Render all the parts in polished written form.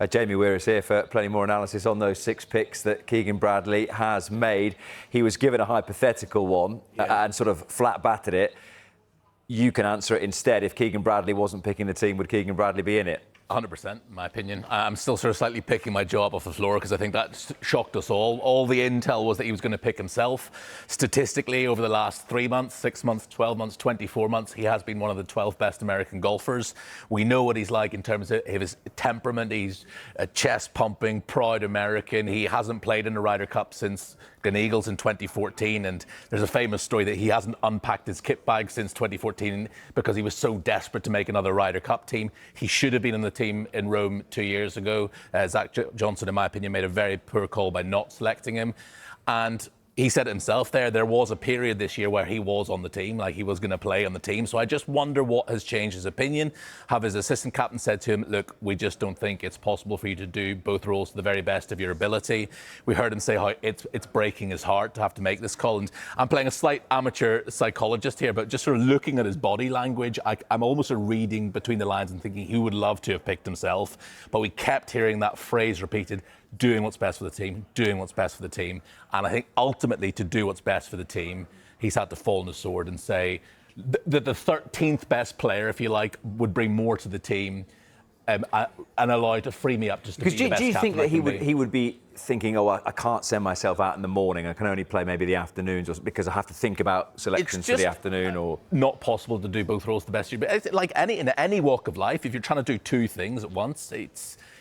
Jamie Weir is here for plenty more analysis on those 6 picks that Keegan Bradley has made. He was given a hypothetical one and sort of flat battered it. You can answer it instead. If Keegan Bradley wasn't picking the team, would Keegan Bradley be in it? 100%, in my opinion. I'm still sort of slightly picking my jaw up off the floor because I think that shocked us all. All the intel was that he was going to pick himself. Statistically, over the last 3 months, 6 months, 12 months, 24 months, he has been one of the 12 best American golfers. We know what he's like in terms of his temperament. He's a chest-pumping, proud American. He hasn't played in the Ryder Cup since Eagles in 2014, and there's a famous story that he hasn't unpacked his kit bag since 2014 because he was so desperate to make another Ryder Cup team. He should have been in the team in Rome 2 years ago. Zach Johnson, in my opinion, made a very poor call by not selecting him, and he said it himself there was a period this year where he was on the team, like he was going to play on the team. So I just wonder what has changed his opinion. Have his assistant captain said to him, look, we just don't think it's possible for you to do both roles to the very best of your ability. We heard him say how it's breaking his heart to have to make this call. And I'm playing a slight amateur psychologist here, but just sort of looking at his body language, I'm almost reading between the lines and thinking he would love to have picked himself. But we kept hearing that phrase repeated, doing what's best for the team, doing what's best for the team. And I think ultimately to do what's best for the team, he's had to fall on his sword and say that the 13th best player, if you like, would bring more to the team and allow to free me up just to be the best. Do you think that he would be thinking, oh, I can't send myself out in the morning, I can only play maybe the afternoons, or because I have to think about selections for the afternoon? Or not possible to do both roles the best. But it's like in any walk of life, if you're trying to do 2 things at once,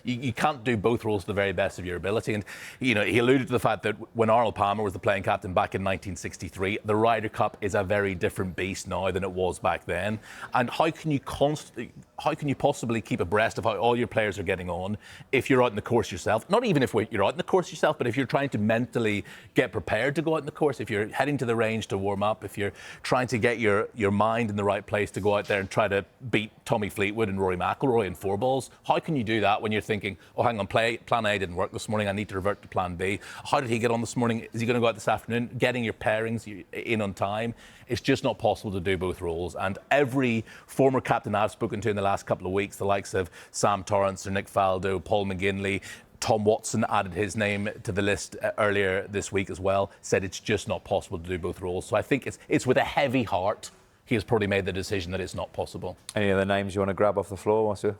you can't do both roles to the very best of your ability. And, you know, he alluded to the fact that when Arnold Palmer was the playing captain back in 1963, the Ryder Cup is a very different beast now than it was back then. And how can you possibly keep abreast of how all your players are getting on if you're out in the course yourself? Not even if you're out in the course yourself, but if you're trying to mentally get prepared to go out in the course, if you're heading to the range to warm up, if you're trying to get your mind in the right place to go out there and try to beat Tommy Fleetwood and Rory McIlroy in 4 balls, how can you do that when you're thinking, oh, hang on, plan A didn't work this morning, I need to revert to plan B. How did he get on this morning? Is he going to go out this afternoon? Getting your pairings in on time. It's just not possible to do both roles. And every former captain I've spoken to in the last couple of weeks, the likes of Sam Torrance or Nick Faldo, Paul McGinley, Tom Watson added his name to the list earlier this week as well, said it's just not possible to do both roles. So I think it's with a heavy heart he has probably made the decision that it's not possible. Any other names you want to grab off the floor, Wasu?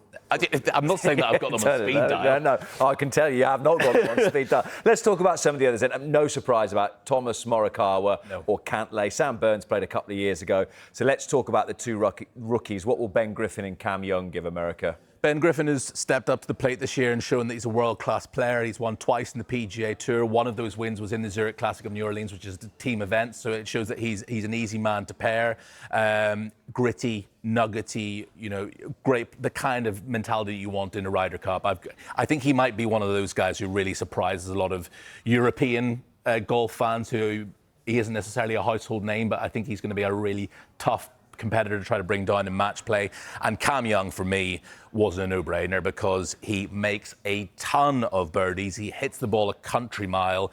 I'm not saying that I've got them on speed dial. No, I can tell you have not got them on speed dial. Let's talk about some of the others then. No surprise about Thomas Morikawa or Cantlay. Sam Burns played a couple of years ago. So let's talk about the 2 rookies. What will Ben Griffin and Cam Young give America? Ben Griffin has stepped up to the plate this year and shown that he's a world-class player. He's won twice in the PGA Tour. One of those wins was in the Zurich Classic of New Orleans, which is the team event. So it shows that he's an easy man to pair. Gritty, nuggety, you know, great, the kind of mentality you want in a Ryder Cup. I think he might be one of those guys who really surprises a lot of European golf fans who he isn't necessarily a household name, but I think he's going to be a really tough competitor to try to bring down in match play. And Cam Young, for me, was a no-brainer because he makes a ton of birdies. He hits the ball a country mile.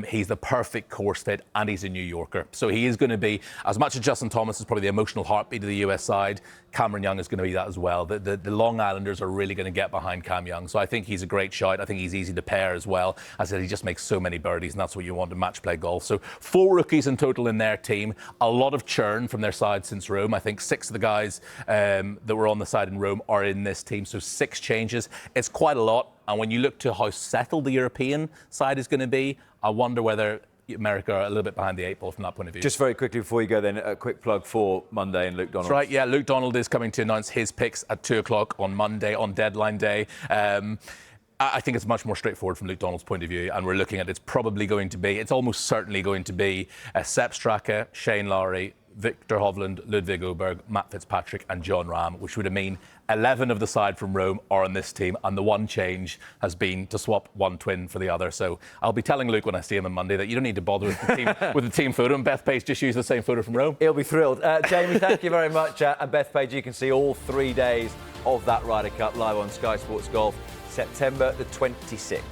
He's the perfect course fit, and he's a New Yorker. So he is going to be, as much as Justin Thomas is probably the emotional heartbeat of the US side, Cameron Young is going to be that as well. The Long Islanders are really going to get behind Cam Young. So I think he's a great shot. I think he's easy to pair as well. As I said, he just makes so many birdies, and that's what you want in match play golf. So 4 rookies in total in their team. A lot of churn from their side since Rome. I think 6 of the guys that were on the side in Rome are in this team. So 6 changes. It's quite a lot. And when you look to how settled the European side is going to be, I wonder whether America are a little bit behind the 8 ball from that point of view. Just very quickly before you go then, a quick plug for Monday and Luke Donald. That's right, yeah, Luke Donald is coming to announce his picks at 2 o'clock on Monday, on deadline day. I think it's much more straightforward from Luke Donald's point of view, and we're looking at it's almost certainly going to be Sepp Straka, Shane Lowry, Victor Hovland, Ludwig Åberg, Matt Fitzpatrick and John Rahm, which would mean 11 of the side from Rome are on this team, and the one change has been to swap one twin for the other. So I'll be telling Luke when I see him on Monday that you don't need to bother with the team, with the team photo, and Beth Page just used the same photo from Rome. He'll be thrilled. Jamie, thank you very much. And Beth Page, you can see all 3 days of that Ryder Cup live on Sky Sports Golf, September the 26th.